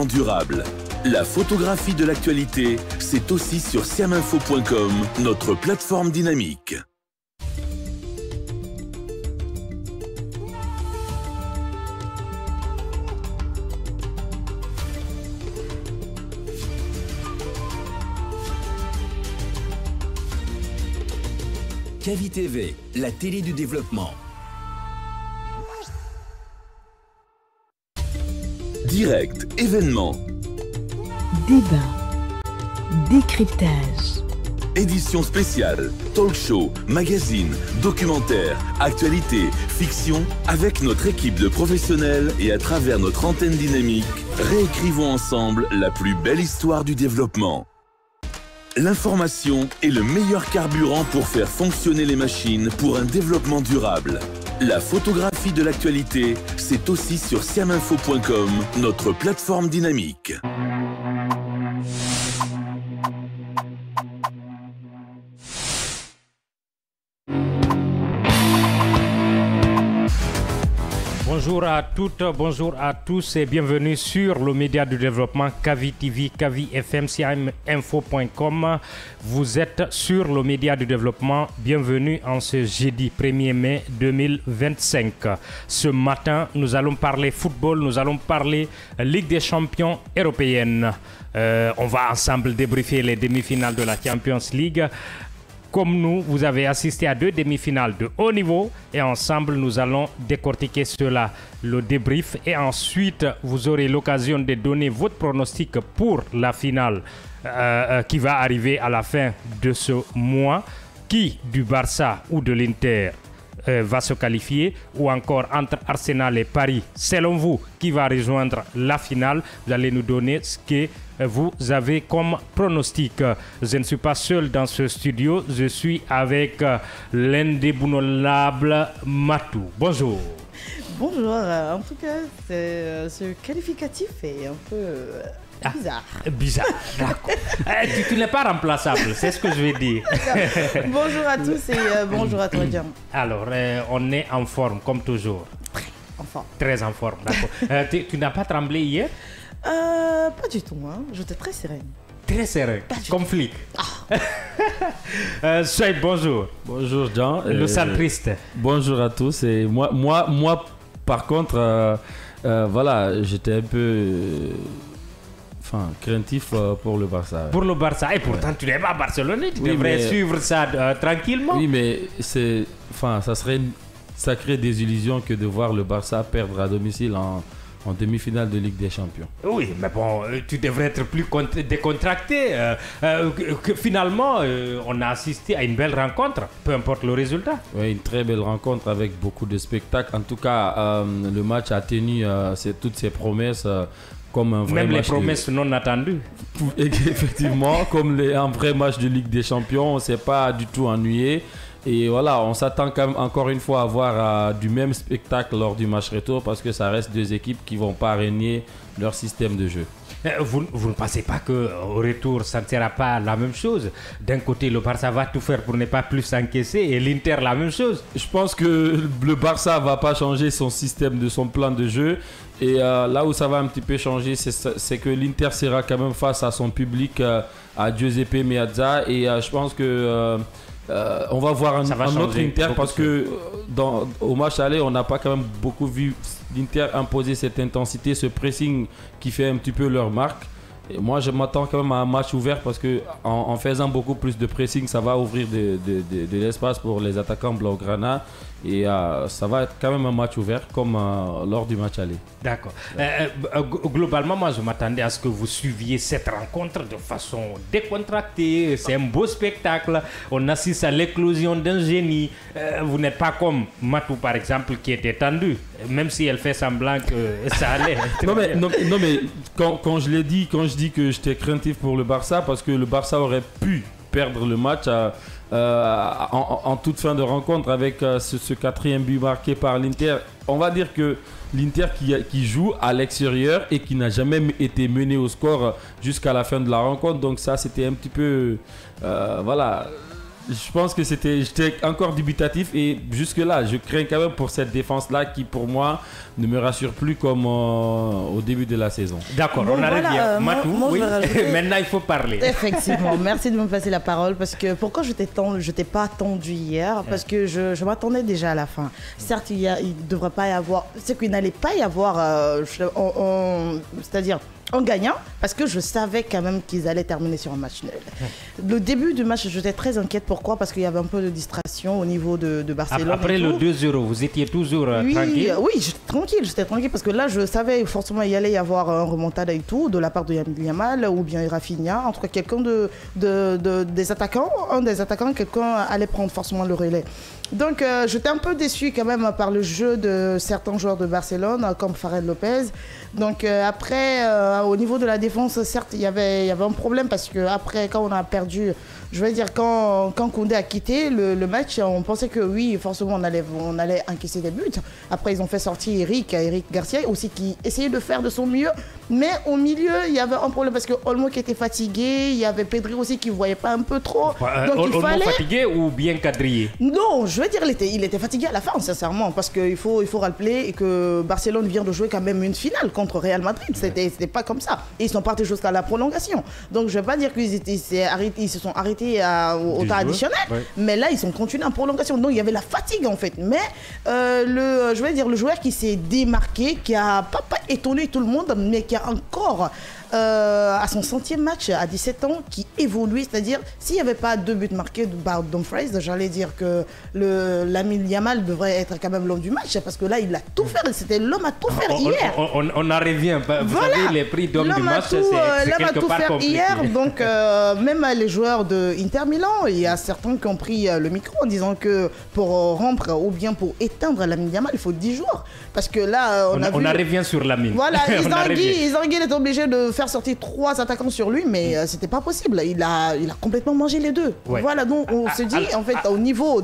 durable. La photographie de l'actualité, c'est aussi sur siaminfo.com, notre plateforme dynamique. Kavi TV, la télé du développement. Direct, événement. Débat, décryptage. Édition spéciale, talk show, magazine, documentaire, actualité, fiction. Avec notre équipe de professionnels et à travers notre antenne dynamique, réécrivons ensemble la plus belle histoire du développement. L'information est le meilleur carburant pour faire fonctionner les machines pour un développement durable. La photographie de l'actualité, c'est aussi sur siaminfo.com, notre plateforme dynamique. Bonjour à toutes, bonjour à tous et bienvenue sur le média du développement Kavi TV, Kavi FM, siaminfo.com. Vous êtes sur le média du développement. Bienvenue en ce jeudi 1er mai 2025. Ce matin, nous allons parler football, nous allons parler Ligue des champions européenne. On va ensemble débriefer les demi-finales de la Champions League. Comme nous, vous avez assisté à 2 demi-finales de haut niveau et ensemble, nous allons décortiquer cela, le débrief. Et ensuite, vous aurez l'occasion de donner votre pronostic pour la finale qui va arriver à la fin de ce mois. Qui du Barça ou de l'Inter va se qualifier, ou encore entre Arsenal et Paris, selon vous, qui va rejoindre la finale? Vous allez nous donner ce que vous avez comme pronostic. Je ne suis pas seul dans ce studio, je suis avec l'indéboulonnable Matou. Bonjour. Bonjour, en tout cas, ce qualificatif est un peu bizarre. Bizarre, d'accord. Tu n'es pas remplaçable, c'est ce que je vais dire. Bonjour à tous et bonjour à toi, Diam. Alors, on est en forme, comme toujours. En forme. Très en forme, d'accord. Tu n'as pas tremblé hier? Pas du tout, hein. J'étais très sereine. Très sereine, comme flic. Soyez bonjour. Bonjour Jean. Le centriste. Bonjour à tous. Et moi par contre, voilà, j'étais un peu craintif pour le Barça. Pour le Barça. Et pourtant, tu n'es pas barcelonais. Tu devrais suivre ça tranquillement. Oui, mais ça serait une sacrée désillusion que de voir le Barça perdre à domicile en demi-finale de Ligue des Champions. Oui, mais bon, tu devrais être plus décontracté. Finalement, on a assisté à une belle rencontre, peu importe le résultat. Oui, une très belle rencontre avec beaucoup de spectacles. En tout cas, le match a tenu toutes ses promesses. Comme un vrai même match les promesses non attendues. Effectivement, comme un vrai match de Ligue des Champions, on ne s'est pas du tout ennuyé. Et voilà, on s'attend quand même encore une fois à voir du même spectacle lors du match retour parce que ça reste 2 équipes qui ne vont pas régner leur système de jeu. Vous ne pensez pas qu'au retour, ça ne sera pas la même chose? D'un côté, le Barça va tout faire pour ne pas plus s'encaisser et l'Inter la même chose. Je pense que le Barça ne va pas changer son système, son plan de jeu. Et là où ça va un petit peu changer, c'est que l'Inter sera quand même face à son public, à Giuseppe Meazza. Et je pense que on va voir un autre Inter parce que au match aller, on n'a pas quand même beaucoup vu l'Inter imposer cette intensité, ce pressing qui fait un petit peu leur marque. Et moi, je m'attends quand même à un match ouvert parce que en faisant beaucoup plus de pressing, ça va ouvrir de l'espace pour les attaquants blaugrana. Et ça va être quand même un match ouvert comme lors du match aller. D'accord. Globalement, moi, je m'attendais à ce que vous suiviez cette rencontre de façon décontractée. C'est un beau spectacle. On assiste à l'éclosion d'un génie. Vous n'êtes pas comme Matou, par exemple, qui était tendu, même si elle fait semblant que ça allait. non, mais quand je l'ai dit, quand je dis que j'étais craintif pour le Barça, parce que le Barça aurait pu perdre le match en toute fin de rencontre avec ce 4e but marqué par l'Inter. On va dire que l'Inter qui joue à l'extérieur et qui n'a jamais été mené au score jusqu'à la fin de la rencontre. Donc ça, c'était un petit peu... voilà. je pense que j'étais encore dubitatif et jusque-là, je crains quand même pour cette défense-là qui, pour moi, ne me rassure plus comme au début de la saison. D'accord, Bon, on arrive voilà, bien. moi, Matou, je oui. vais rajouter- Maintenant, il faut parler. Effectivement, merci de me passer la parole parce que pourquoi je t'ai pas attendu hier parce que je m'attendais déjà à la fin. Certes, il devrait pas y avoir, c'est qu'il n'allait pas y avoir, c'est-à-dire en gagnant parce que je savais quand même qu'ils allaient terminer sur un match nul. Le début du match, j'étais très inquiète. Pourquoi? Parce qu'il y avait un peu de distraction au niveau de Barcelone. Après et le tout. 2-0, vous étiez toujours tranquille? Oui, j'étais tranquille parce que là, je savais forcément il allait y avoir un remontada et tout de la part de Yamal ou bien Rafinha, en tout cas quelqu'un des attaquants, quelqu'un allait prendre forcément le relais. Donc j'étais un peu déçu quand même par le jeu de certains joueurs de Barcelone comme Farid Lopez. Donc après, au niveau de la défense, certes, il y avait un problème parce que après, quand on a perdu, je veux dire, quand Koundé a quitté le match, on pensait que oui, forcément, on allait encaisser des buts. Après, ils ont fait sortir Eric Garcia aussi qui essayait de faire de son mieux. Mais au milieu, il y avait un problème parce que Olmo qui était fatigué, il y avait Pedri aussi qui ne voyait pas un peu trop. Donc il fallait... fatigué ou bien quadrillé? Non, je veux dire, il était fatigué à la fin, sincèrement, parce qu'il faut rappeler que Barcelone vient de jouer quand même une finale contre Real Madrid. C'était pas comme ça. Et ils sont partis jusqu'à la prolongation. Donc je ne vais pas dire qu'ils se sont arrêtés au temps additionnel, mais là, ils sont continués en prolongation. Donc il y avait la fatigue en fait. Mais je veux dire, le joueur qui s'est démarqué, qui n'a pas étonné tout le monde, mais qui a encore à son 100e match à 17 ans qui évolue, c'est-à-dire s'il n'y avait pas 2 buts marqués par Dumfries, j'allais dire que Lamine Yamal devrait être quand même l'homme du match parce que là il a tout fait, c'était l'homme à tout faire hier. On en revient, vous savez les prix d'homme du match, c'est quelque part compliqué. Hier, donc même les joueurs de Inter Milan, il y a certains qui ont pris le micro en disant que pour rompre ou bien pour éteindre Lamine Yamal, il faut 10 jours parce que là on en revient sur Lamine. Voilà, Izanguy est obligé de faire sortir 3 attaquants sur lui, mais c'était pas possible. Il a complètement mangé les deux. Ouais. Voilà, donc on se dit, en fait, au niveau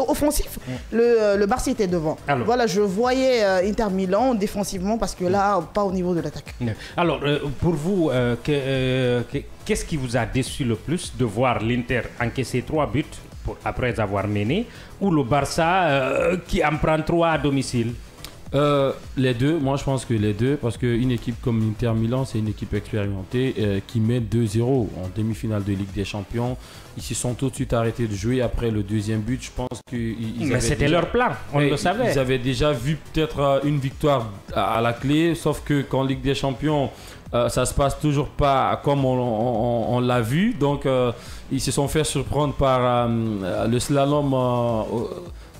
offensif, le Barça était devant. Alors. Voilà, je voyais Inter Milan défensivement parce que là, pas au niveau de l'attaque. Alors, pour vous, qu'est-ce qui vous a déçu le plus de voir l'Inter encaisser 3 buts après avoir mené ou le Barça qui en prend 3 à domicile? Les deux, moi je pense que les deux, parce qu'une équipe comme l'Inter Milan, c'est une équipe expérimentée qui mène 2-0 en demi-finale de Ligue des Champions. Ils se sont tout de suite arrêtés de jouer après le 2e but. Je pense mais c'était leur plan, on le savait. Ils avaient déjà vu peut-être une victoire à la clé, sauf que qu'en Ligue des Champions, ça se passe toujours pas comme on l'a vu. Donc ils se sont fait surprendre par le slalom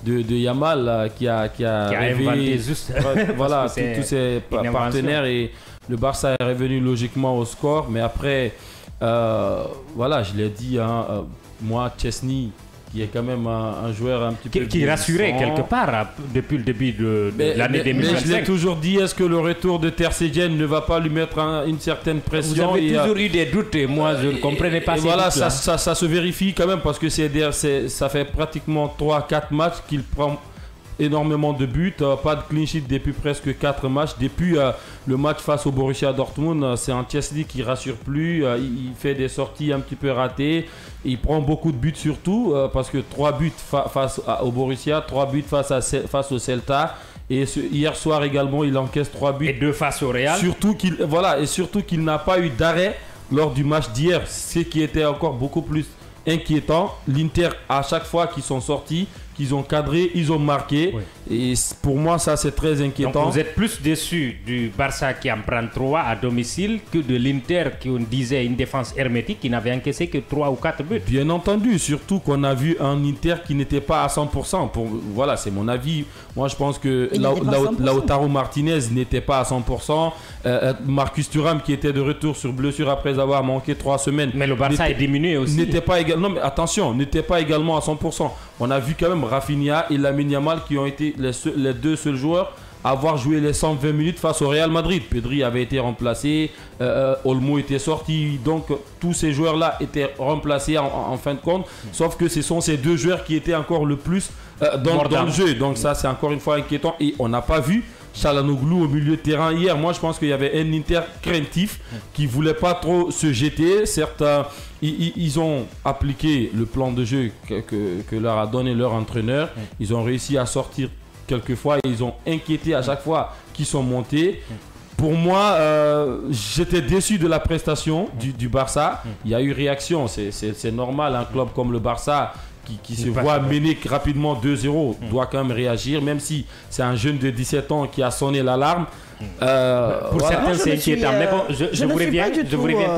de Yamal qui a inventé juste voilà, tous ses partenaires et le Barça est revenu logiquement au score. Mais après, voilà, je l'ai dit, moi, Chesney, qui est quand même un joueur un petit peu qui rassurait quelque part depuis le début de l'année 2025. Mais je l'ai toujours dit, est-ce que le retour de Ter Stegen ne va pas lui mettre une certaine pression? Vous avez toujours eu des doutes et moi je ne comprenais pas ces voilà, doutes-là. ça se vérifie quand même parce que ça fait pratiquement 3-4 matchs qu'il prend énormément de buts, pas de clean sheet depuis presque 4 matchs. Depuis le match face au Borussia Dortmund, c'est un Chesney qui rassure plus, il fait des sorties un petit peu ratées, il prend beaucoup de buts surtout parce que 3 buts face au Borussia, 3 buts face au Celta. Et hier soir également, il encaisse 3 buts. Et 2 face au Real. Surtout qu'il n'a pas eu d'arrêt lors du match d'hier, ce qui était encore beaucoup plus inquiétant. L'Inter, à chaque fois qu'ils sont sortis, qu'ils ont cadré, ils ont marqué. Oui. Et pour moi, ça, c'est très inquiétant. Donc vous êtes plus déçu du Barça qui en prend 3 à domicile que de l'Inter qui, on disait, une défense hermétique qui n'avait encaissé que 3 ou 4 buts. Bien entendu, surtout qu'on a vu un Inter qui n'était pas à 100%. Voilà, c'est mon avis. Moi, je pense que Lautaro Martinez n'était pas à 100%. Marcus Thuram qui était de retour sur blessure après avoir manqué 3 semaines. Mais le Barça est diminué aussi. Non, mais attention, n'était pas également à 100%. On a vu quand même Rafinha et Lamine Yamal qui ont été les 2 seuls joueurs à avoir joué les 120 minutes face au Real Madrid. Pedri avait été remplacé, Olmo était sorti, donc tous ces joueurs-là étaient remplacés en fin de compte. Sauf que ce sont ces 2 joueurs qui étaient encore le plus dans le jeu. Donc ça, c'est encore une fois inquiétant. Et on n'a pas vu Çalhanoğlu au milieu de terrain hier. Moi, je pense qu'il y avait un Inter craintif qui ne voulait pas trop se jeter. Certes, ils ont appliqué le plan de jeu que leur a donné leur entraîneur. Ils ont réussi à sortir quelquefois. Ils ont inquiété à chaque fois qu'ils sont montés. Pour moi, j'étais déçu de la prestation du Barça. Il y a eu réaction. C'est normal, un club comme le Barça qui se voit mener rapidement 2-0 doit quand même réagir, même si c'est un jeune de 17 ans qui a sonné l'alarme. Pour certains, c'est inquiétant. Mais bon, je vous reviens tout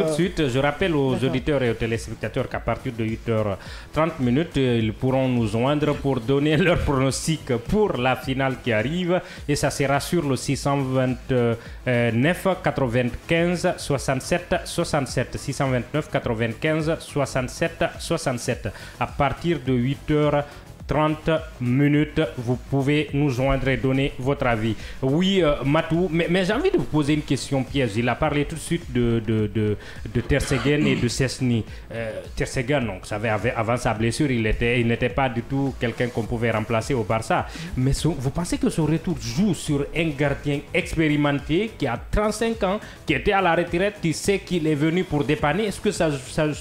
de suite. Je rappelle aux auditeurs et aux téléspectateurs qu'à partir de 8h30, ils pourront nous joindre pour donner leur pronostic pour la finale qui arrive. Et ça sera sur le 629 95 67 67. 629 95 67 67. À partir de 8h30, vous pouvez nous joindre et donner votre avis. Oui, Matou, mais j'ai envie de vous poser une question piège. Il a parlé tout de suite de Ter Stegen et de Szczęsny. Ter Stegen, donc, avant sa blessure, il n'était pas du tout quelqu'un qu'on pouvait remplacer au Barça. Mais vous pensez que son retour joue sur un gardien expérimenté qui a 35 ans, qui était à la retraite, qui sait qu'il est venu pour dépanner? Est-ce que ça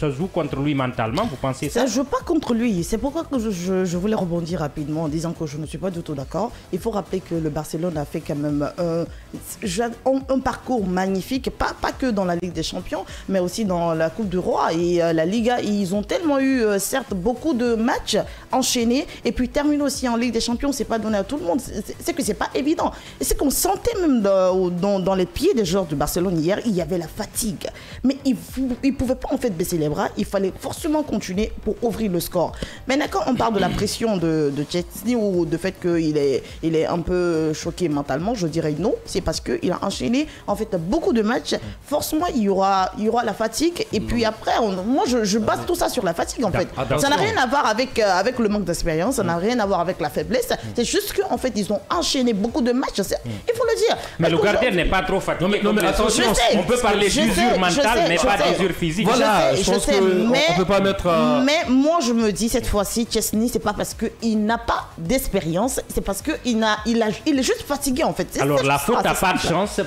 joue contre lui mentalement? Vous pensez ça? Ça ne joue pas contre lui. C'est pourquoi que je voulais rebondir rapidement en disant que je ne suis pas du tout d'accord. Il faut rappeler que le Barcelone a fait quand même un parcours magnifique, pas que dans la Ligue des Champions, mais aussi dans la Coupe du Roi et la Liga. Ils ont tellement eu, certes, beaucoup de matchs enchaînés et puis terminer aussi en Ligue des Champions, c'est pas donné à tout le monde. C'est que c'est pas évident. Et c'est qu'on sentait même dans les pieds des joueurs du Barcelone hier, il y avait la fatigue. Mais ils ne pouvaient pas en fait baisser les bras. Il fallait forcément continuer pour ouvrir le score. Maintenant, quand on parle de la pression de Szczęsny ou de fait qu'il est un peu choqué mentalement, je dirais non. C'est parce qu'il a enchaîné en fait beaucoup de matchs. Forcément, il y aura la fatigue. Et puis après, moi, je base tout ça sur la fatigue en fait. Ça n'a rien à voir avec le manque d'expérience. Ça n'a rien à voir avec la faiblesse. C'est juste qu'en fait, ils ont enchaîné beaucoup de matchs. Il faut le dire. Mais le gardien n'est pas trop fatigué. Non, mais attention, on peut parler d'usure mentale, mais pas d'usure physique. Voilà, je pense qu'on ne peut pas mettre... Mais moi, je me dis cette fois-ci, Szczęsny, c'est pas parce qu'il n'a pas d'expérience, c'est parce qu'il est juste fatigué en fait. Alors la faute n'a pas de chance,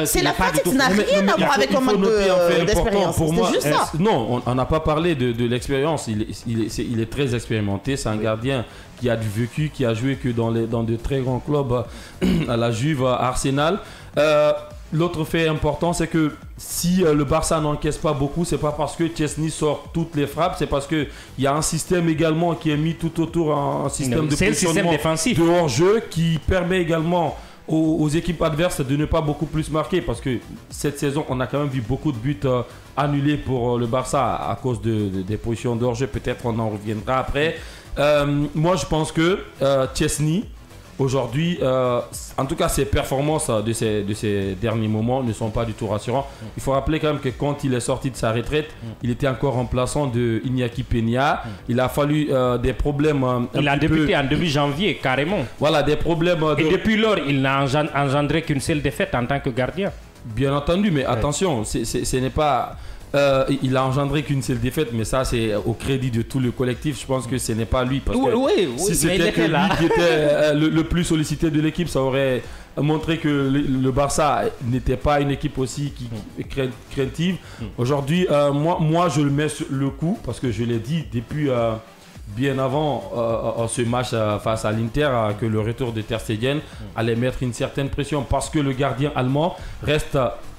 c'est la fatigue, ça n'a rien à voir avec un manque d'expérience. C'est juste ça. Non, on n'a pas parlé de l'expérience. Il est très expérimenté. C'est un gardien qui a du vécu, qui a joué que dans de très grands clubs, à la Juve, à Arsenal. L'autre fait important, c'est que si le Barça n'encaisse pas beaucoup, c'est pas parce que Szczęsny sort toutes les frappes, c'est parce qu'il y a un système également qui est mis tout autour, un système de positionnement défensif de hors-jeu qui permet également aux équipes adverses de ne pas beaucoup plus marquer, parce que cette saison, on a quand même vu beaucoup de buts annulés pour le Barça à cause des positions de hors-jeu. Peut-être on en reviendra après. Moi, je pense que Szczęsny, aujourd'hui, en tout cas, ses performances de ces derniers moments ne sont pas du tout rassurantes. Il faut rappeler quand même que quand il est sorti de sa retraite, il était encore remplaçant de Iñaki Peña. Il a fallu des problèmes. Il a débuté en début janvier, carrément. Voilà, des problèmes. Et depuis lors, il n'a engendré qu'une seule défaite en tant que gardien. Bien entendu, mais attention, ce n'est pas... il a engendré qu'une seule défaite, mais ça c'est au crédit de tout le collectif. Je pense que ce n'est pas lui, parce que si c'était que lui qui était le plus sollicité de l'équipe, ça aurait montré que le Barça n'était pas une équipe aussi craintive. Aujourd'hui, moi je le mets sur le coup, parce que je l'ai dit depuis bien avant ce match face à l'Inter, que le retour de Ter Stegen allait mettre une certaine pression, parce que le gardien allemand reste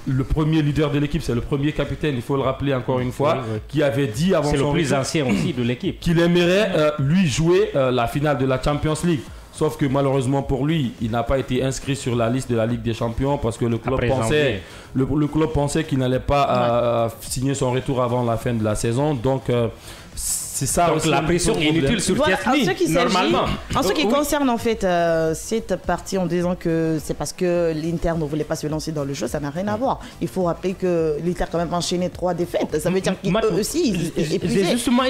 le premier leader de l'équipe, c'est le premier capitaine, il faut le rappeler encore une fois, qui avait dit avant son retour, c'est le plus ancien aussi de l'équipe, qu'il aimerait lui jouer la finale de la Champions League. Sauf que malheureusement pour lui, il n'a pas été inscrit sur la liste de la Ligue des Champions, parce que le club pensait qu'il n'allait pas signer son retour avant la fin de la saison. Donc c'est ça. Donc la pression est inutile sur Szczęsny, normalement. En ce qui concerne en fait cette partie en disant que c'est parce que l'Inter ne voulait pas se lancer dans le jeu, ça n'a rien à voir. Il faut rappeler que l'Inter a quand même enchaîné 3 défaites. Ça veut dire qu'eux aussi ils épuisés.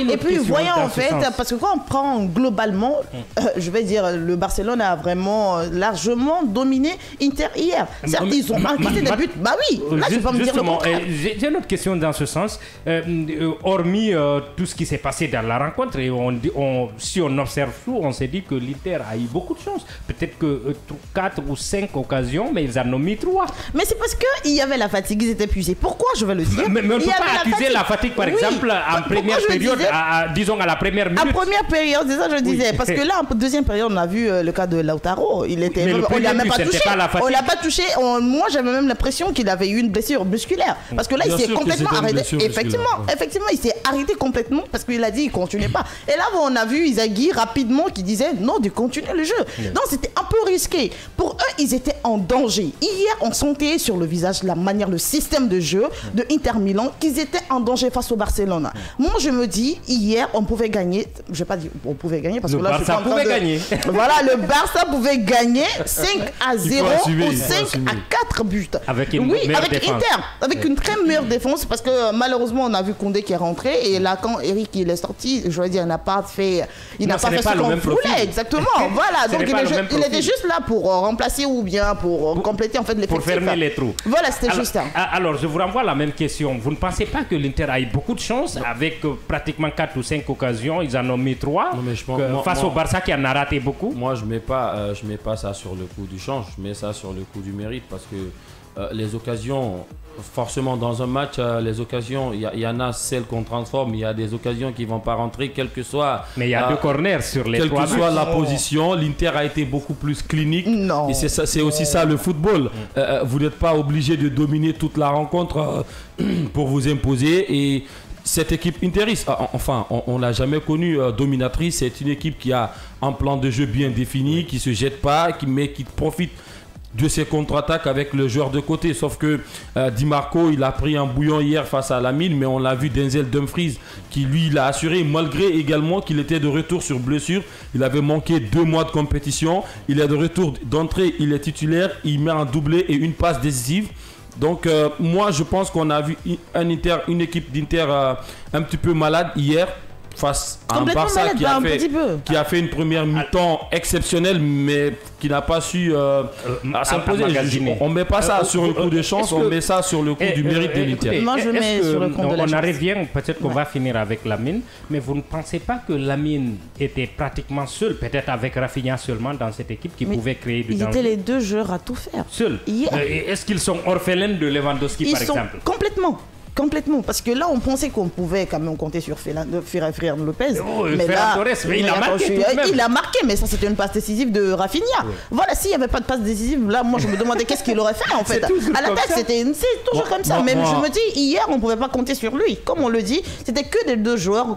Et puis voyons en fait, parce que quand on prend globalement, je vais dire, le Barcelone a vraiment largement dominé Inter hier. Certes, ils ont marqué des buts. Bah oui, là je peux me dire le contraire. J'ai une autre question dans ce sens. Hormis tout ce qui s'est passé jusqu'à la rencontre. Et si on observe tout, on s'est dit que l'Inter a eu beaucoup de chance. Peut-être que 4 ou 5 occasions, mais ils en ont mis 3. Mais c'est parce qu'il y avait la fatigue, ils étaient épuisés. Pourquoi je vais le dire? Mais on ne peut pas accuser la fatigue, par exemple, en première période, disons à la première minute. En première période, c'est ça que je disais. Parce que là, en deuxième période, on a vu le cas de Lautaro. On ne l'a même pas touché. On l'a pas touché. Moi, j'avais même l'impression qu'il avait eu une blessure musculaire. Parce que là, il s'est complètement arrêté. Effectivement, il s'est arrêté complètement parce qu'il a dit qu'il ne continuait pas. Et là, on a vu Inzaghi rapidement qui disait non, de continuer le jeu. Donc, c'était un peu risqué. Pour eux, ils étaient en danger. Hier, on sentait sur le visage la manière, le système de jeu de Inter Milan qu'ils étaient en danger face au Barcelone. Moi, je me dis, hier, on pouvait gagner. Je ne vais pas dire on pouvait gagner parce que là, Barça pouvait gagner. Voilà, le Barça pouvait gagner 5-0 ou 5-4 buts. Avec une meilleure défense. Inter, avec une très meilleure défense parce que malheureusement, on a vu Koundé qui est rentré et là, quand Eric il est sorti, je veux dire, il n'a pas fait ce qu'on voulait. Exactement. Voilà, donc il était juste là pour remplacer ou bien pour compléter en fait l'effectif. Pour fermer les trous. Voilà, c'était juste ça. Alors, je vous renvoie la même question. Vous ne pensez pas que l'Inter a eu beaucoup de chance avec pratiquement 4 ou 5 occasions, ils en ont mis 3 face au Barça qui en a raté beaucoup? Moi, je mets pas ça sur le coup du change, je mets ça sur le coup du mérite parce que les occasions, forcément dans un match, les occasions, il y en a celles qu'on transforme, il y a des occasions qui ne vont pas rentrer, quel que soit... Mais il y a 2 corners sur les 3 quelle que soit la position, l'Inter a été beaucoup plus clinique. Non. Et c'est aussi ça le football. Vous n'êtes pas obligé de dominer toute la rencontre pour vous imposer. Et cette équipe interiste, enfin, on l'a jamais connue dominatrice. C'est une équipe qui a un plan de jeu bien défini, qui ne se jette pas, mais qui profite de ses contre-attaques avec le joueur de côté. Sauf que Di Marco, il a pris un bouillon hier face à Lamine, mais on l'a vu Denzel Dumfries qui lui l'a assuré, malgré également qu'il était de retour sur blessure. Il avait manqué 2 mois de compétition. Il est de retour d'entrée, il est titulaire, il met un doublé et une passe décisive. Donc moi je pense qu'on a vu une équipe d'Inter un petit peu malade hier face à un Barça qui a fait une première mi-temps exceptionnelle mais qui n'a pas su s'imposer. On ne met pas ça sur le coup de chance, on met ça sur le coup du mérite de l'Inter. Moi je mets sur le compte de la chance. On en revient, peut-être qu'on va finir avec Lamine, mais vous ne pensez pas que Lamine était pratiquement seul, peut-être avec Rafinha seulement dans cette équipe qui pouvait créer du danger? Ils étaient les 2 joueurs à tout faire. Seuls. Est-ce qu'ils sont orphelins de Lewandowski par exemple? Complètement, parce que là on pensait qu'on pouvait quand même compter sur Ferran Lopez. Mais là, il a marqué, mais ça c'était une passe décisive de Rafinha. Oui. Voilà, s'il n'y avait pas de passe décisive, là moi je me demandais qu'est-ce qu'il aurait fait en fait. À la tête, c'est toujours comme ça. Même je me dis, hier on ne pouvait pas compter sur lui. Comme on le dit, c'était que des 2 joueurs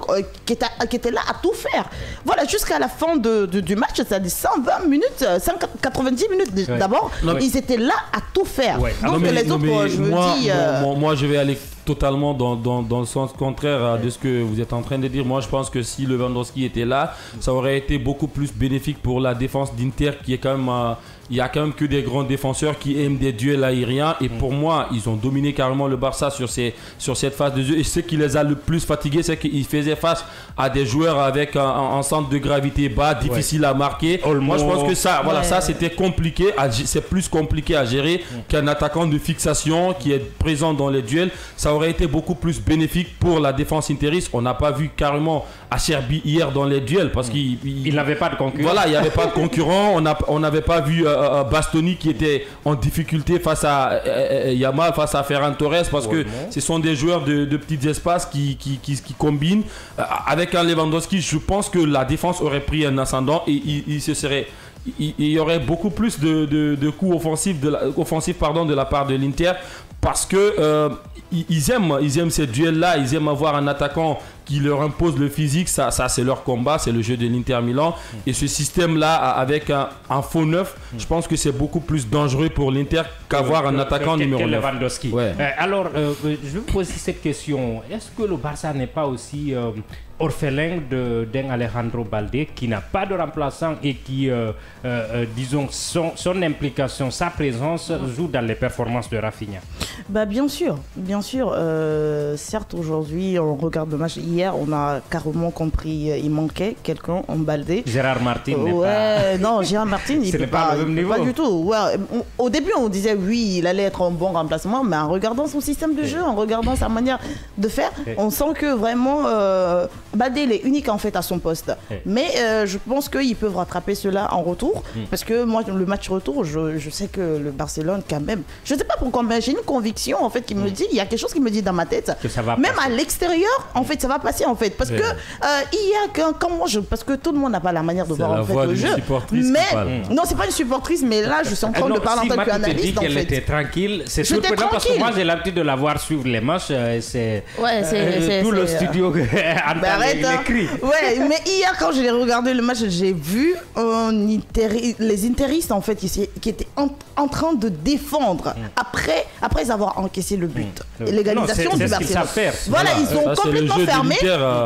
qui étaient là à tout faire. Voilà, jusqu'à la fin du match, c'est-à-dire 120 minutes, 190 minutes d'abord, ils étaient là à tout faire. Ouais. Donc les autres, je me dis... Moi je vais aller totalement dans le sens contraire de ce que vous êtes en train de dire. Moi je pense que si Lewandowski était là, ça aurait été beaucoup plus bénéfique pour la défense d'Inter qui est quand même... il n'y a quand même que des grands défenseurs qui aiment des duels aériens et pour moi ils ont dominé carrément le Barça sur cette phase de jeu et ce qui les a le plus fatigués c'est qu'ils faisaient face à des joueurs avec un centre de gravité bas, difficile à marquer. Moi je pense que ça c'était compliqué, c'est plus compliqué à gérer qu'un attaquant de fixation qui est présent dans les duels. Ça aurait été beaucoup plus bénéfique pour la défense interiste. On n'a pas vu carrément Acerbi hier dans les duels parce qu'il n'avait pas de concurrent. Voilà, il n'y avait pas de concurrent. On n'avait pas vu Bastoni qui était en difficulté face à Yamal, face à Ferran Torres parce que ce sont des joueurs de petits espaces qui combinent. Avec un Lewandowski, je pense que la défense aurait pris un ascendant et il y aurait beaucoup plus de coups offensifs de la part de l'Inter parce que ils aiment ces duels-là, ils aiment avoir un attaquant qui leur impose le physique, ça c'est leur combat, c'est le jeu de l'Inter Milan. Et ce système-là, avec un faux neuf, je pense que c'est beaucoup plus dangereux pour l'Inter qu'avoir un attaquant numéro 9. Lewandowski. Ouais. Alors, je vais vous poser cette question. Est-ce que le Barça n'est pas aussi orphelin d'un Alejandro Balde qui n'a pas de remplaçant et qui, disons, son implication, sa présence joue dans les performances de Rafinha? Bien sûr. Certes, aujourd'hui, on regarde le match hier. hier, on a carrément compris, il manquait quelqu'un en Baldé. Gérard Martin n'est pas... Non, Gérard Martin, il n'est pas le même niveau. Pas du tout. Ouais, au début, on disait oui, il allait être un bon remplacement, mais en regardant son système de jeu, en regardant sa manière de faire, on sent que vraiment Baldé, il est unique en fait à son poste. Mais je pense qu'ils peuvent rattraper cela en retour, parce que moi, le match retour, je sais que le Barcelone, quand même, je ne sais pas pourquoi, mais j'ai une conviction en fait qui me dit, il y a quelque chose qui me dit dans ma tête, que ça va même passer. À l'extérieur, en fait, ça va passer en fait, parce que quand moi, parce que tout le monde n'a pas la manière de voir en fait le jeu. Mais non, c'est pas une supportrice, mais là, je suis en train de parler en tant qu'analyste. Dit qu'elle était tranquille, c'est surprenant parce que moi j'ai l'habitude de la voir suivre les matchs, c'est tout le studio entend les cris. Ouais, mais hier quand je l'ai regardé le match, j'ai vu les interistes en fait qui étaient en train de défendre après avoir encaissé le but, l'égalisation du Barcelone. Voilà, ils ont complètement fermé.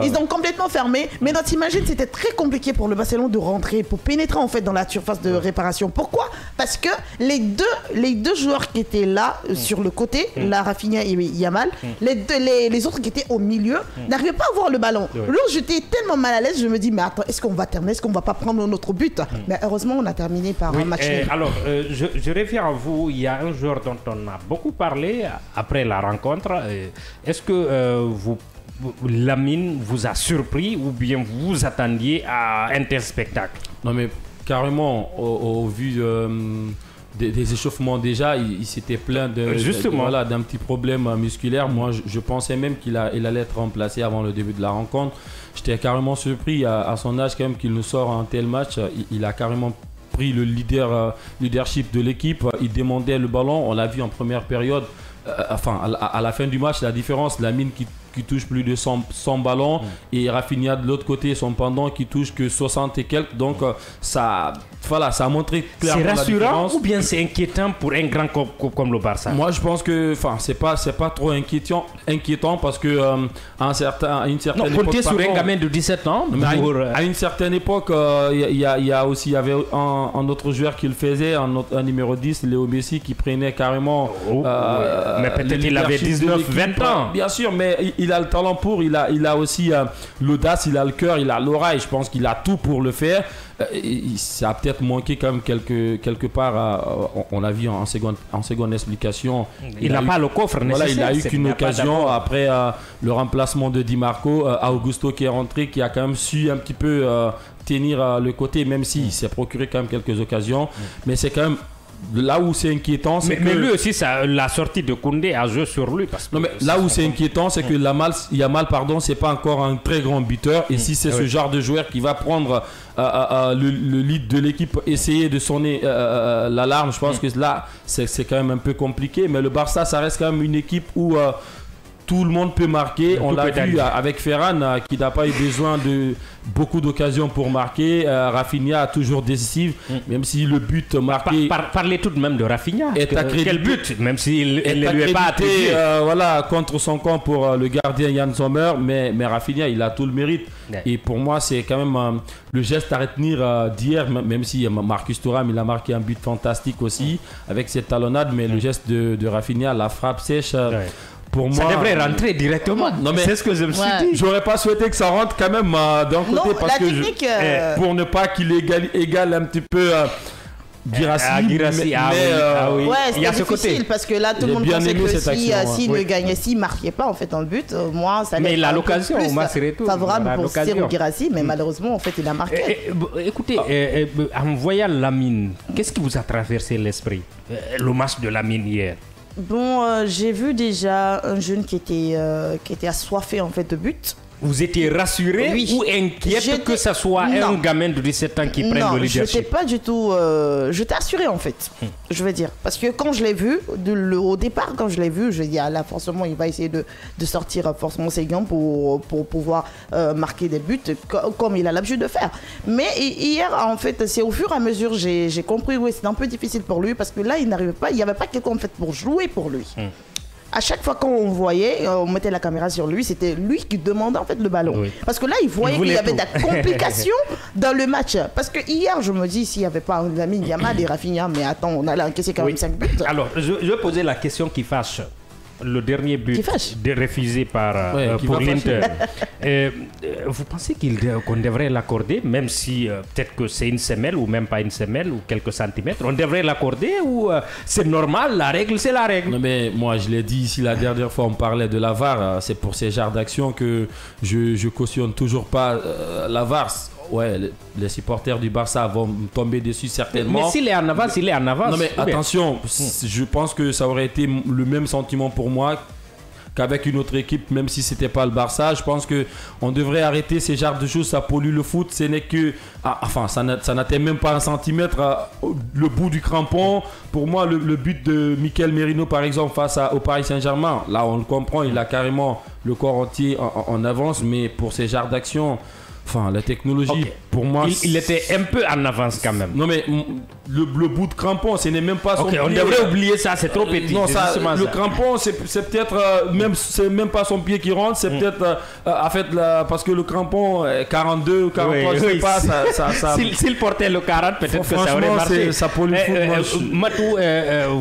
Ils ont complètement fermé. Mais donc t'imagines, c'était très compliqué pour le Barcelone de rentrer, pour pénétrer en fait dans la surface de réparation. Pourquoi? Parce que les deux joueurs qui étaient là sur le côté, la Rafinha et Yamal, les autres qui étaient au milieu n'arrivaient pas à voir le ballon. Là, j'étais tellement mal à l'aise, je me dis mais attends, est-ce qu'on va terminer, est-ce qu'on va pas prendre notre but? Mais heureusement, on a terminé par un match nul. Alors, je reviens à vous. Il y a un joueur dont on a beaucoup parlé après la rencontre. Est-ce que Lamine vous a surpris ou bien vous attendiez à un tel spectacle? Non mais carrément, au vu des échauffements déjà, il s'était plaint d'un petit problème musculaire. Moi, je pensais même qu'il allait être remplacé avant le début de la rencontre. J'étais carrément surpris à son âge quand même qu'il nous sort un tel match. Il a carrément pris le leadership de l'équipe. Il demandait le ballon. On l'a vu en première période. À la fin du match, la différence, Lamine qui touche plus de 100 ballons et Rafinha de l'autre côté, son pendant qui touche que 60 et quelques. Donc ça a montré clairement la différence. C'est rassurant ou bien c'est inquiétant pour un grand comme le Barça? Moi je pense que c'est pas trop inquiétant parce que à une certaine époque, compter sur un gamin de 17 ans à une certaine époque, il y avait un autre joueur qui le faisait, un numéro 10, Léo Messi, qui prenait carrément mais peut-être il avait 19-20 ans. Bien sûr, mais il a le talent pour, il a aussi l'audace, il a le cœur, il a l'aura, et je pense qu'il a tout pour le faire. Ça a peut-être manqué quand même quelque part, on l'a vu en seconde explication. Il n'a pas le coffre nécessaire. Il a eu qu'une occasion après le remplacement de Di Marco, Augusto qui est rentré, qui a quand même su un petit peu tenir le côté, même s'il s'est procuré quand même quelques occasions. Mais c'est quand même là où c'est inquiétant, c'est mais lui aussi, la sortie de Koundé a joué sur lui. Parce que là où c'est inquiétant, c'est que Yamal, c'est pas encore un très grand buteur. Et si c'est ce genre de joueur qui va prendre le lead de l'équipe, essayer de sonner l'alarme, je pense que là, c'est quand même un peu compliqué. Mais le Barça, ça reste quand même une équipe où tout le monde peut marquer. On l'a vu avec Ferran qui n'a pas eu besoin de beaucoup d'occasions pour marquer. Rafinha a toujours décisif, même si le but marqué. Parlez tout de même de Rafinha. Quel but, même s'il ne lui est pas attribué. Contre son camp pour le gardien Yann Sommer, mais Rafinha, il a tout le mérite. Et pour moi, c'est quand même le geste à retenir d'hier, même si Marcus Thuram, il a marqué un but fantastique aussi avec cette talonnade, mais le geste de Rafinha, la frappe sèche. Pour moi, ça devrait rentrer directement. C'est ce que je me suis dit. J'aurais pas souhaité que ça rentre quand même d'un côté parce que pour ne pas qu'il égale un petit peu Guirassy. Ouais, c'était difficile parce que là tout le monde pensait que s'il ne gagnait, s'il marquait pas en fait dans le but, moi ça. Mais il a l'occasion, favorable pour Serhou Guirassy, mais malheureusement en fait il a marqué. Écoutez, en voyant Lamine, qu'est-ce qui vous a traversé l'esprit, le match de Lamine hier? Bon, j'ai vu déjà un jeune qui était assoiffé en fait de but. Vous étiez rassuré ou inquiète que ce soit un gamin de 17 ans qui prenne le leadership? Non, je n'étais pas du tout... j'étais assuré en fait, je veux dire. Parce que quand je l'ai vu, au départ, quand je l'ai vu, je dis là forcément il va essayer de sortir forcément ses gants pour pouvoir marquer des buts comme il a l'habitude de faire. Mais hier en fait, c'est au fur et à mesure j'ai compris, c'était un peu difficile pour lui parce que là il n'y avait pas quelqu'un en fait pour jouer pour lui. À chaque fois qu'on voyait, on mettait la caméra sur lui, c'était lui qui demandait en fait le ballon. Oui. Parce que là, il voyait qu'il y avait des complications dans le match. Parce que hier, je me dis, s'il n'y avait pas Lamine Yamal et Rafinha, mais attends, on allait encaisser quand même 5 buts. Alors, je vais poser la question qui fâche. le dernier but refusé pour l'Inter. Vous pensez qu'on devrait l'accorder, même si peut-être que c'est une semelle ou même pas une semelle ou quelques centimètres, on devrait l'accorder ou c'est normal, la règle c'est la règle? Non mais moi je l'ai dit ici la dernière fois, on parlait de la VAR, c'est pour ces genres d'actions que je cautionne toujours pas la VAR. Ouais, les supporters du Barça vont tomber dessus certainement. Mais s'il est en avance, il est en avance. Non mais attention, je pense que ça aurait été le même sentiment pour moi qu'avec une autre équipe, même si c'était pas le Barça. Je pense que on devrait arrêter ces genres de choses, ça pollue le foot. Ce n'est que, ça n'atteint même pas un centimètre le bout du crampon. Pour moi, le but de Mikel Merino, par exemple, face au Paris Saint-Germain, là on le comprend, il a carrément le corps entier en avance, mais pour ces genres d'actions, la technologie, pour moi... Il était un peu en avance quand même. Non mais le bout de crampon, ce n'est même pas son pied. On devrait oublier ça, c'est trop petit. Non, le crampon, c'est peut-être... c'est même pas son pied qui rentre, c'est peut-être... parce que le crampon, 42 ou 43, je sais pas, ça... S'il portait le 40, peut-être que ça aurait marché. Ça pollue le foot. Matou,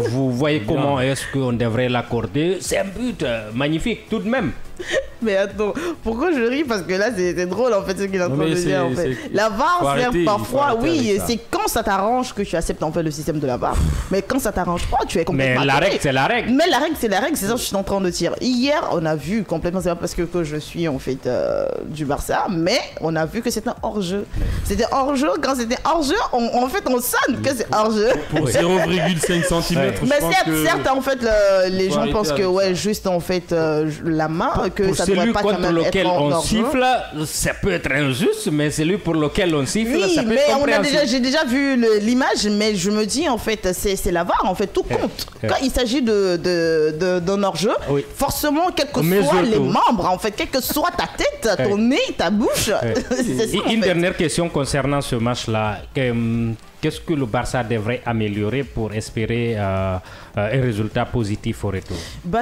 vous voyez comment est-ce qu'on devrait l'accorder? C'est un but magnifique, tout de même. Mais attends, pourquoi je ris? Parce que là, c'est drôle en fait ce qu'il est en train de dire. En fait. La VAR sert parfois, oui, c'est quand ça t'arrange que tu acceptes en fait le système de la VAR. Mais quand ça t'arrange pas, tu es complètement. Mais la règle, c'est la règle. Mais la règle, c'est la règle, c'est ça que je suis en train de dire. Hier, on a vu complètement, c'est pas parce que je suis en fait du Barça, mais on a vu que c'était un hors-jeu. C'était hors-jeu, quand c'était hors-jeu, en fait, on sonne que c'est hors-jeu. Pour 0,5 cm. Mais certes, en fait, les gens pensent que, ouais, juste en fait, la main. Que pour ça celui pas contre quand même lequel être on siffle, ça peut être injuste, mais celui pour lequel on siffle, oui, ça peut être compréhensible. J'ai déjà vu l'image, mais je me dis en fait, c'est la VAR, en fait, tout compte. Quand il s'agit d'un hors-jeu, forcément, quels que soient les membres, en fait, quelle que soit ta tête, ton nez, ta bouche, c'est ça. Une dernière question concernant ce match-là. Qu'est-ce que le Barça devrait améliorer pour espérer un résultat positif au retour?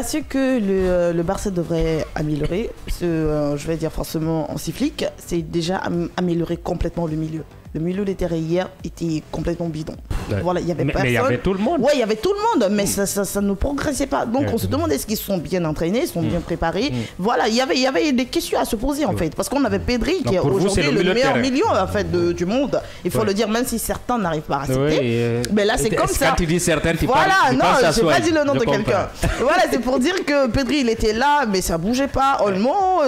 Ce que le Barça devrait améliorer, je vais dire forcément en cyclique, c'est déjà améliorer complètement le milieu. Le milieu de terrain hier était complètement bidon. Voilà, il y avait personne. Mais il y avait tout le monde. Oui, il y avait tout le monde, mais ça ne progressait pas. Donc on se demandait est-ce qu'ils sont bien entraînés, sont bien préparés. Voilà, il y avait des questions à se poser en fait. Parce qu'on avait Pedri qui est aujourd'hui le meilleur milieu en fait, du monde. Il faut le dire, même si certains n'arrivent pas à accepter. Mais là, c'est comme ça. Quand tu dis certains, tu voilà, parles, non, je n'ai pas dit le nom de comprends. quelqu'un. Voilà, c'est pour dire que Pedri, il était là, mais ça bougeait pas. Olmo,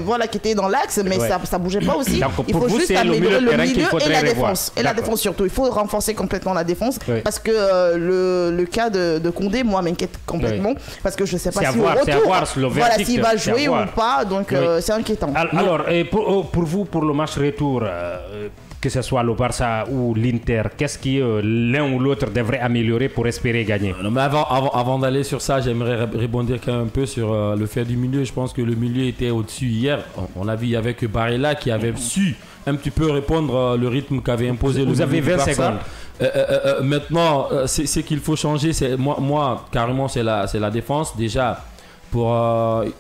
voilà, qui était dans l'axe, mais ça bougeait pas aussi. Donc, il faut juste améliorer le milieu et la défense. Et la D'accord. défense surtout. Il faut renforcer complètement la défense parce que le cas de Koundé, moi, m'inquiète complètement parce que je ne sais pas si au retour, voilà, s'il va jouer ou pas. Donc, c'est inquiétant. Alors, pour vous, pour le match retour, que ce soit le Barça ou l'Inter, qu'est-ce que l'un ou l'autre devrait améliorer pour espérer gagner? Non, mais avant d'aller sur ça, j'aimerais rebondir quand même un peu sur le fait du milieu. Je pense que le milieu était au-dessus hier. On a vu avec Barella qui avait su un petit peu répondre le rythme qu'avait imposé le milieu. Vous avez 20 secondes. Maintenant, ce qu'il faut changer, c'est moi carrément, c'est la défense. Déjà, pour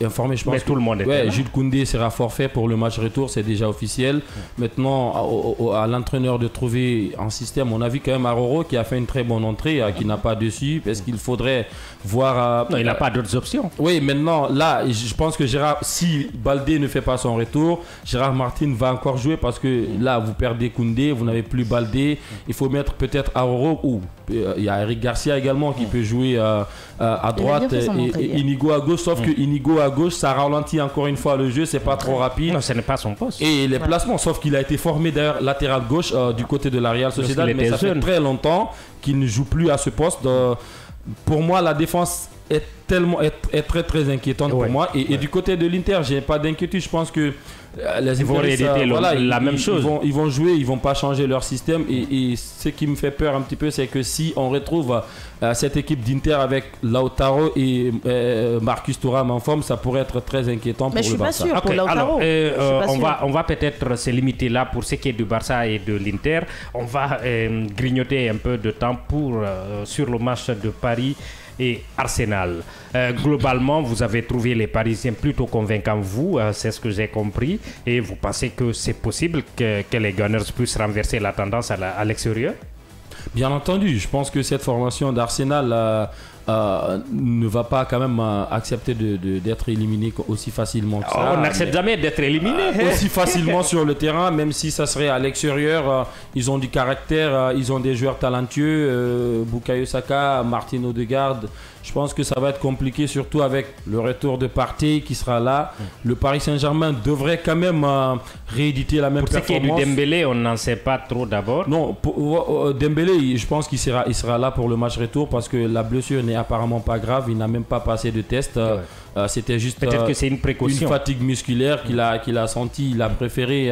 informer, je pense que tout le monde était là. Jules Koundé sera forfait pour le match retour, c'est déjà officiel. Maintenant, à l'entraîneur de trouver un système. On a vu quand même Aroro qui a fait une très bonne entrée, qui n'a pas dessus, parce qu'il faudrait voir... non, il n'a pas d'autres options. Oui, maintenant, là, je pense que si Baldé ne fait pas son retour, Gérard Martin va encore jouer, parce que là, vous perdez Koundé, vous n'avez plus Baldé. Il faut mettre peut-être Aroro, ou il y a Eric Garcia également qui peut jouer à droite et Inigo à gauche. Sauf que Inigo à gauche, ça ralentit encore une fois le jeu, c'est pas trop rapide. Non, ce n'est pas son poste. Et les placements, sauf qu'il a été formé d'ailleurs latéral gauche du côté de la Real Sociedad, mais ça fait très longtemps qu'il ne joue plus à ce poste. Pour moi, la défense est très très inquiétante pour moi. Et du côté de l'Inter, j'ai pas d'inquiétude. Je pense que les vont rééditer la même chose. Ils vont jouer, ils vont pas changer leur système. Et ce qui me fait peur un petit peu, c'est que si on retrouve cette équipe d'Inter avec Lautaro et Marcus Thuram en forme, ça pourrait être très inquiétant pour le Barça. Mais je suis pas sûre pour Lautaro. On va peut-être se limiter là pour ce qui est du Barça et de l'Inter. On va grignoter un peu de temps sur le match de Paris et Arsenal. Globalement, vous avez trouvé les Parisiens plutôt convaincants, vous, c'est ce que j'ai compris, et vous pensez que c'est possible que les Gunners puissent renverser la tendance à l'extérieur? Bien entendu, je pense que cette formation d'Arsenal ne va pas quand même accepter d'être éliminé aussi facilement que ça. On n'accepte jamais d'être éliminé. Aussi facilement sur le terrain, même si ça serait à l'extérieur. Ils ont du caractère, ils ont des joueurs talentueux, Bukayo Saka, Martin Odegaard. Je pense que ça va être compliqué, surtout avec le retour de Partey qui sera là. Le Paris Saint-Germain devrait quand même rééditer la même performance. Pour ce qui est du Dembélé, on n'en sait pas trop d'abord. Non, Dembélé, je pense qu'il sera là pour le match retour parce que la blessure n'est apparemment pas grave. Il n'a même pas passé de test. C'était juste peut-être que c'est une précaution. Une fatigue musculaire qu'il a senti. Il a préféré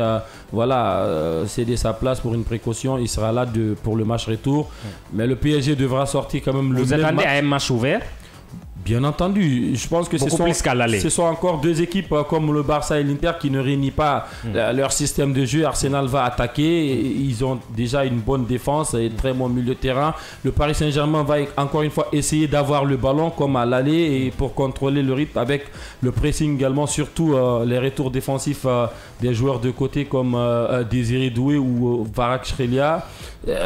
céder sa place pour une précaution. Il sera là pour le match retour. Mais le PSG devra sortir quand même le Vous attendez à un match ouvert? Bien entendu, je pense que ce sont encore deux équipes comme le Barça et l'Inter qui ne réunissent pas leur système de jeu. Arsenal va attaquer, ils ont déjà une bonne défense et très bon milieu de terrain. Le Paris Saint-Germain va encore une fois essayer d'avoir le ballon comme à l'aller et pour contrôler le rythme avec le pressing également, surtout les retours défensifs des joueurs de côté comme Désiré Doué ou Kvaratskhelia.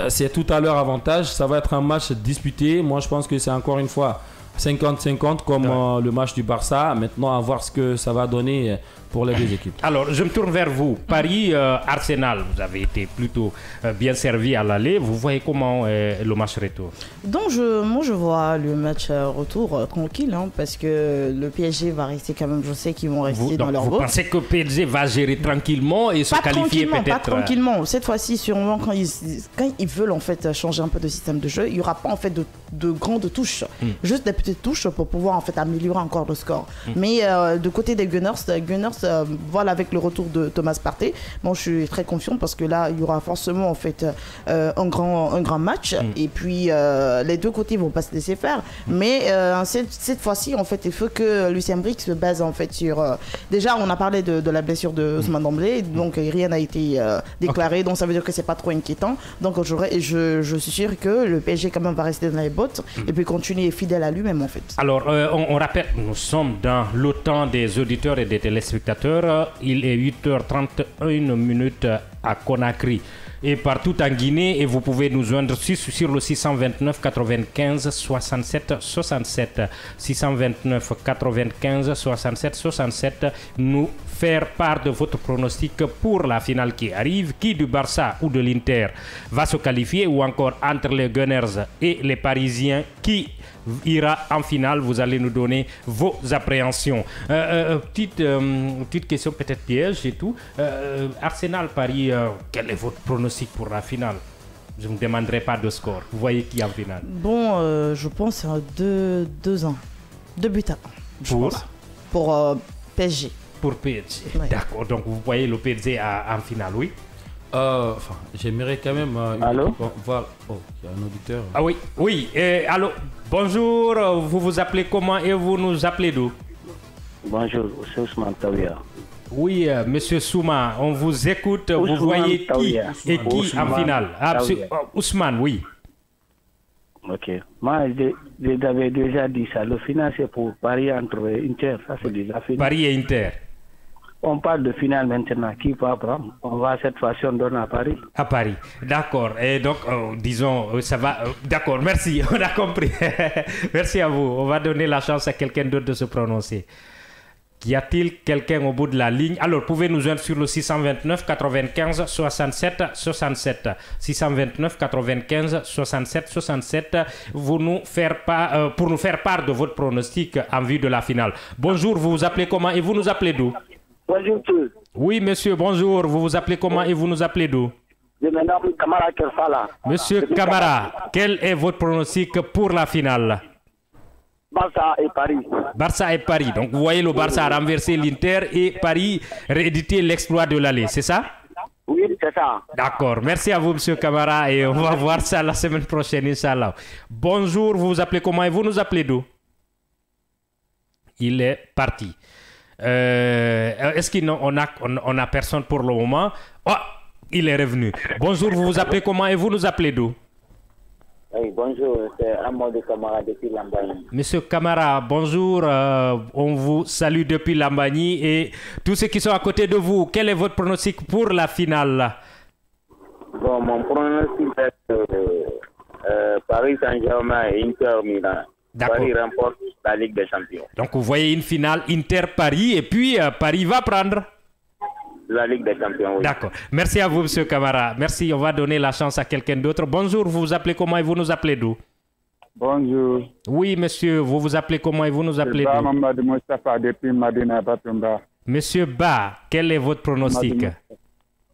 C'est tout à leur avantage, ça va être un match disputé. Moi je pense que c'est encore une fois 50-50 comme le match du Barça. Maintenant, à voir ce que ça va donner pour les deux équipes. Alors, je me tourne vers vous. Paris-Arsenal, vous avez été plutôt bien servi à l'aller. Vous voyez comment le match retour? Donc, moi, je vois le match retour tranquille, parce que le PSG va rester quand même, je sais qu'ils vont rester dans leur botte. Vous pensez que le PSG va gérer tranquillement et se qualifier peut-être? Pas tranquillement. Cette fois-ci, sûrement, quand ils veulent en fait changer un peu de système de jeu, il n'y aura pas en fait de grandes touches. Juste des petites touches pour pouvoir en fait améliorer encore le score. Mais de côté des Gunners, voilà, avec le retour de Thomas Partey, bon, je suis très confiant parce que là, il y aura forcément en fait un grand match. Et puis les deux côtés vont pas se laisser faire. Mais cette fois-ci, en fait, il faut que Lucien Brick se base en fait sur. Déjà, on a parlé de la blessure de Ousmane Dembélé, donc rien n'a été déclaré, donc ça veut dire que c'est pas trop inquiétant. Donc je suis sûr que le PSG quand même va rester dans les bottes et puis continuer fidèle à lui-même en fait. Alors, on rappelle, nous sommes dans le temps des auditeurs et des téléspectateurs. Il est 8h31 à Conakry et partout en Guinée. Et vous pouvez nous joindre sur le 629 95 67 67. 629 95 67 67. Nous faire part de votre pronostic pour la finale qui arrive. Qui du Barça ou de l'Inter va se qualifier, ou encore entre les Gunners et les Parisiens, qui ira en finale? Vous allez nous donner vos appréhensions. Petite question peut-être piège et tout. Arsenal-Paris, quel est votre pronostic pour la finale? Je ne me demanderai pas de score. Vous voyez qui en finale? Bon, je pense à 2-1. 2 buts à 1. Pour PSG. Pour PSG. Oui. D'accord. Donc vous voyez le PSG en finale, oui? J'aimerais quand même voir. Oh, il y a un auditeur. Ah oui, oui. Allô, bonjour. Vous vous appelez comment et vous nous appelez d'où? Bonjour, c'est Ousmane Tawia. Oui, monsieur Souma, on vous écoute. Vous voyez qui et qui en finale? Ousmane, oui. Ok. Moi, j'avais déjà dit ça. Le final, c'est pour Paris entre Inter. Ça, c'est déjà fini. Paris et Inter. On parle de finale maintenant. Qui va prendre? On va cette fois-ci, on donne à Paris. À Paris. D'accord. Et donc, disons, ça va. D'accord, merci. On a compris. Merci à vous. On va donner la chance à quelqu'un d'autre de se prononcer. Y a-t-il quelqu'un au bout de la ligne? Alors, pouvez nous joindre sur le 629 95 67 67. 629 95 67 67. Pour nous faire part de votre pronostic en vue de la finale. Bonjour, vous vous appelez comment et vous nous appelez d'où? Bonjour. Oui, monsieur, bonjour. Vous vous appelez comment et vous nous appelez d'où? Je me nomme Kamara Kersala. Monsieur Kamara, quel est votre pronostic pour la finale? Barça et Paris. Barça et Paris. Donc vous voyez le Barça renverser l'Inter et Paris rééditer l'exploit de l'aller, c'est ça? Oui, c'est ça. D'accord. Merci à vous, monsieur Kamara, et on va voir ça la semaine prochaine, Inch'Allah. Bonjour, vous vous appelez comment et vous nous appelez d'où? Il est parti. Est-ce qu'on a personne pour le moment? Oh, il est revenu. Bonjour, vous vous appelez comment et vous nous appelez d'où? Oui, bonjour, c'est Amadou Kamara depuis Lambani. Monsieur Kamara, bonjour, on vous salue depuis Lambani et tous ceux qui sont à côté de vous, quel est votre pronostic pour la finale? Bon, mon pronostic est Paris Saint-Germain et Inter Milan. D'accord. Paris remporte la Ligue des Champions. Donc vous voyez une finale Inter-Paris et puis Paris va prendre La Ligue des Champions, oui. D'accord. Merci à vous, monsieur Camara. Merci, on va donner la chance à quelqu'un d'autre. Bonjour, vous vous appelez comment et vous nous appelez d'où? Bonjour. Oui, monsieur, vous vous appelez comment et vous nous appelez d'où? Mamadou Moustapha depuis Madina Batumba. Monsieur Ba, quel est votre pronostic?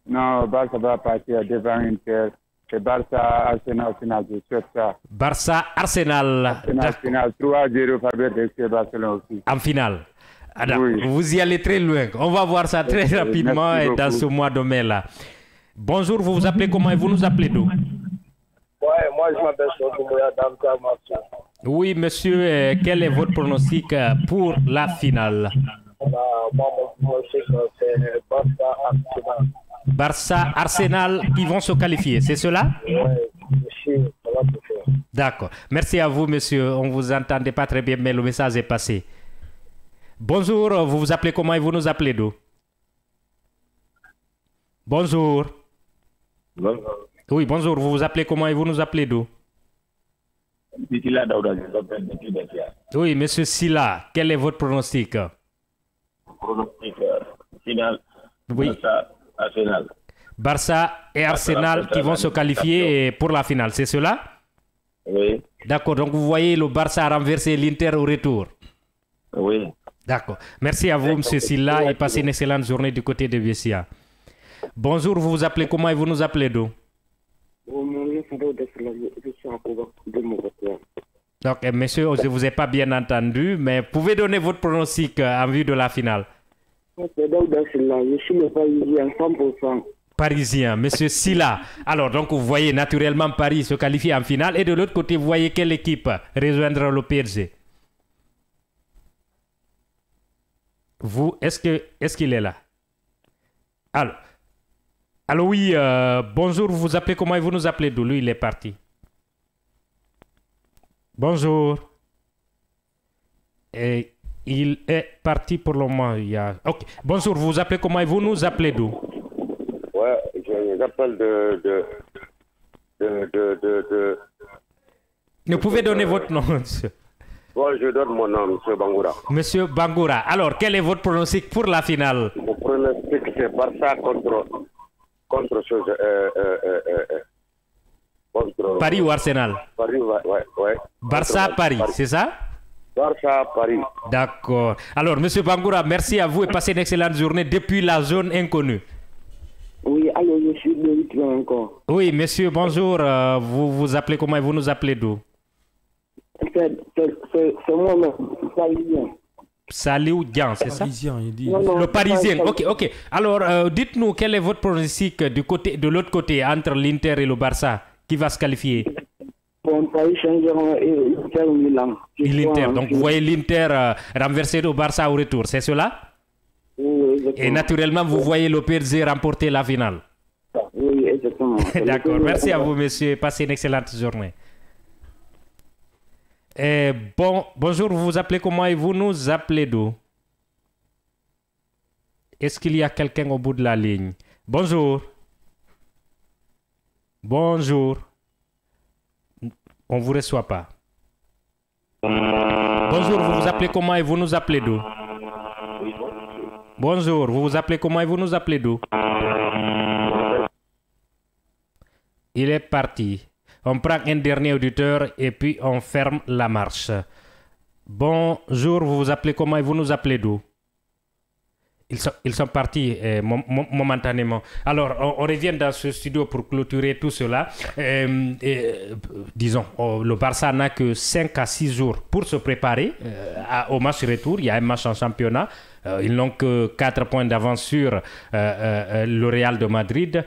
Non, Barça va partir devant Inter. C'est Barça Arsenal final, je souhaite ça. Barça Arsenal. Arsenal final 3-0 faveur de FC Barcelone aussi. En finale. Ah, Oui. Vous y allez très loin. On va voir ça très rapidement Merci et dans beaucoup. ce mois de mai là. Bonjour, vous vous appelez comment et vous nous appelez d'où? Ouais, moi je m'appelle Sotoumouya Damka Maxou. Oui, monsieur, quel est votre pronostic pour la finale? Moi, mon pronostic, c'est Barça Arsenal. Barça Arsenal qui vont se qualifier, c'est cela? Ouais, monsieur, ça va tout faire. D'accord. Merci à vous, monsieur. On ne vous entendait pas très bien, mais le message est passé. Bonjour, vous vous appelez comment et vous nous appelez d'où? Bonjour. Oui, bonjour, vous vous appelez comment et vous nous appelez d'où? Titila Daouda, je m'appelle depuis Bekia. Oui, monsieur Silla, quel est votre pronostic? Pronostic final, Oui. Barça Arsenal. Barça et Arsenal qui vont se qualifier pour la finale, c'est cela? Oui, D'accord, donc vous voyez le Barça renverser l'Inter au retour. oui. D'accord. Merci à vous, monsieur Silla, et passez une excellente journée du côté de Bessia. Bonjour, vous vous appelez comment et vous nous appelez d'où? Donc, monsieur, je ne vous ai pas bien entendu, mais pouvez donner votre pronostic en vue de la finale. Je suis le Parisien 100%. Parisien, monsieur Silla. Alors, donc, vous voyez naturellement Paris se qualifier en finale, et de l'autre côté, vous voyez quelle équipe rejoindra le PSG? Vous, est-ce qu'il est là? Allô, oui, bonjour, vous vous appelez comment et vous nous appelez d'où? Lui, il est parti. Bonjour. Et il est parti pour le moment. Ok. Bonjour, vous vous appelez comment et vous nous appelez d'où? Ouais, je m'appelle Vous pouvez donner votre nom, monsieur. Bon, je donne mon nom, monsieur Bangoura. Monsieur Bangoura. Alors, quel est votre pronostic pour la finale? Mon pronostic, c'est Barça contre Paris ou Arsenal? Paris, ouais. Barça, Paris, c'est ça? Barça, Paris. D'accord. Alors, monsieur Bangoura, merci à vous et passez une excellente journée depuis la zone inconnue. Oui, allô, je suis de Hitler encore. Oui, monsieur, bonjour. Vous vous appelez comment et vous nous appelez d'où? C'est moi-même, Parisien. Saliou Dian, c'est ça? Parisien, il dit. Non, Le Parisien, Parisien. ok. Alors, dites-nous, quel est votre pronostic de l'autre côté, entre l'Inter et le Barça, qui va se qualifier? Bon, Paris changeront et Inter Milan. L'Inter, donc vous voyez l'Inter renverser le Barça au retour, c'est cela? Oui, exactement. Et naturellement, vous voyez le PSG remporter la finale. Oui, exactement. D'accord, merci à vous, monsieur. Passez une excellente journée. Bonjour, vous vous appelez comment et vous nous appelez d'où? Est-ce qu'il y a quelqu'un au bout de la ligne? Bonjour. Bonjour. On ne vous reçoit pas. Bonjour, vous vous appelez comment et vous nous appelez d'où? Bonjour, vous vous appelez comment et vous nous appelez d'où? Il est parti. On prend un dernier auditeur et puis on ferme la marche. Bonjour, vous vous appelez comment et vous nous appelez d'où? Ils sont partis momentanément. Alors, on revient dans ce studio pour clôturer tout cela. Disons, le Barça n'a que 5 à 6 jours pour se préparer au match retour. Il y a un match en championnat. Ils n'ont que 4 points d'avance sur le Real de Madrid.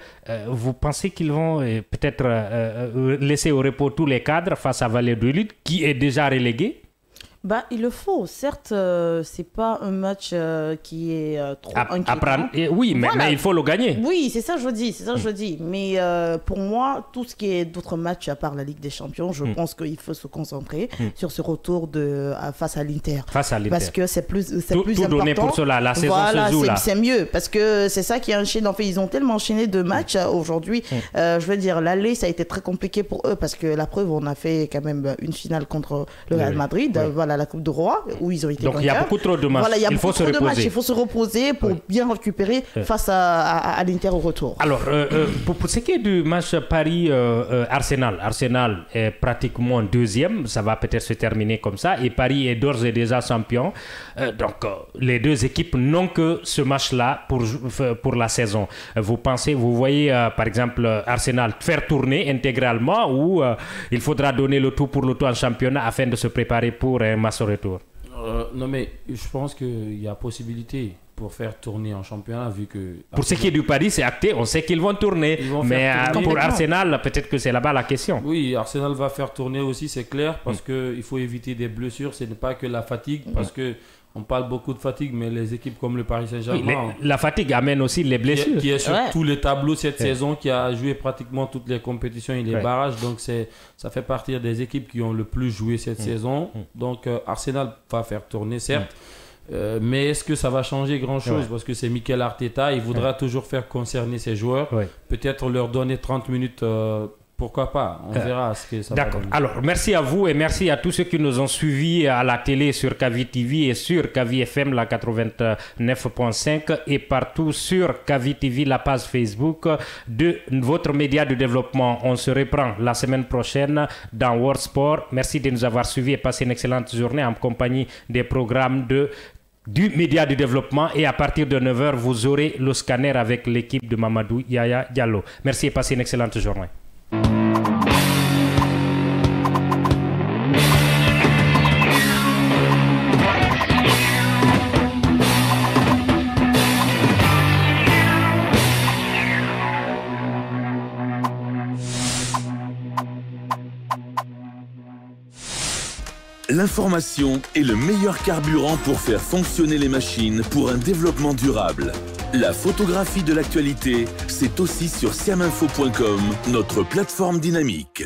Vous pensez qu'ils vont peut-être laisser au repos tous les cadres face à Valladolid, qui est déjà relégué? Bah, il le faut. Certes, c'est pas un match qui est trop inquiétant. Oui, mais il faut le gagner. Oui, c'est ça que je dis. C'est ça que je dis. Mais pour moi, tout ce qui est d'autres matchs à part la Ligue des Champions, je pense qu'il faut se concentrer sur ce retour face à l'Inter. Parce que c'est plus important. Donner pour cela. La saison se joue là. C'est mieux. Parce que c'est ça qui enchaîne. En fait, ils ont tellement enchaîné de matchs aujourd'hui. Je veux dire, l'aller, ça a été très compliqué pour eux parce que la preuve, on a fait quand même une finale contre le Real Madrid. Voilà, la Coupe de Roi où ils ont été donc il y a beaucoup trop de matchs. Voilà, il faut se reposer. Il faut se reposer pour bien récupérer face à l'Inter au retour. Alors, pour ce qui est du match Paris-Arsenal, Arsenal est pratiquement deuxième. Ça va peut-être se terminer comme ça. Et Paris est d'ores et déjà champion. Donc, les deux équipes n'ont que ce match-là pour la saison. Vous voyez, par exemple, Arsenal faire tourner intégralement ou il faudra donner le tout pour le tout en championnat afin de se préparer pour un match au retour? Non, mais je pense qu'il y a possibilité pour faire tourner en championnat vu que... Pour ce qui est du Paris, c'est acté, on sait qu'ils vont tourner. Mais pour Arsenal, peut-être que c'est là-bas la question. Oui, Arsenal va faire tourner aussi, c'est clair, parce qu'il faut éviter des blessures. Ce n'est pas que la fatigue, parce que on parle beaucoup de fatigue, mais les équipes comme le Paris Saint-Germain... la fatigue amène aussi les blessures. Qui est sur tous les tableaux cette saison, qui a joué pratiquement toutes les compétitions et les barrages. Donc, ça fait partie des équipes qui ont le plus joué cette saison. Donc, Arsenal va faire tourner, certes. Mais est-ce que ça va changer grand-chose? Parce que c'est Mikel Arteta, il voudra toujours faire concerner ses joueurs. Peut-être leur donner 30 minutes... pourquoi pas? On verra ce que ça va donner. D'accord. Alors, merci à vous et merci à tous ceux qui nous ont suivis à la télé sur Kavi TV et sur Kavi FM, la 89.5 et partout sur Kavi TV, la page Facebook de votre média de développement. On se reprend la semaine prochaine dans World Sport. Merci de nous avoir suivis et passez une excellente journée en compagnie des programmes du média du développement et à partir de 9h, vous aurez le scanner avec l'équipe de Mamadou Yaya Diallo. Merci et passez une excellente journée. L'information est le meilleur carburant pour faire fonctionner les machines pour un développement durable. La photographie de l'actualité, c'est aussi sur siaminfo.com, notre plateforme dynamique.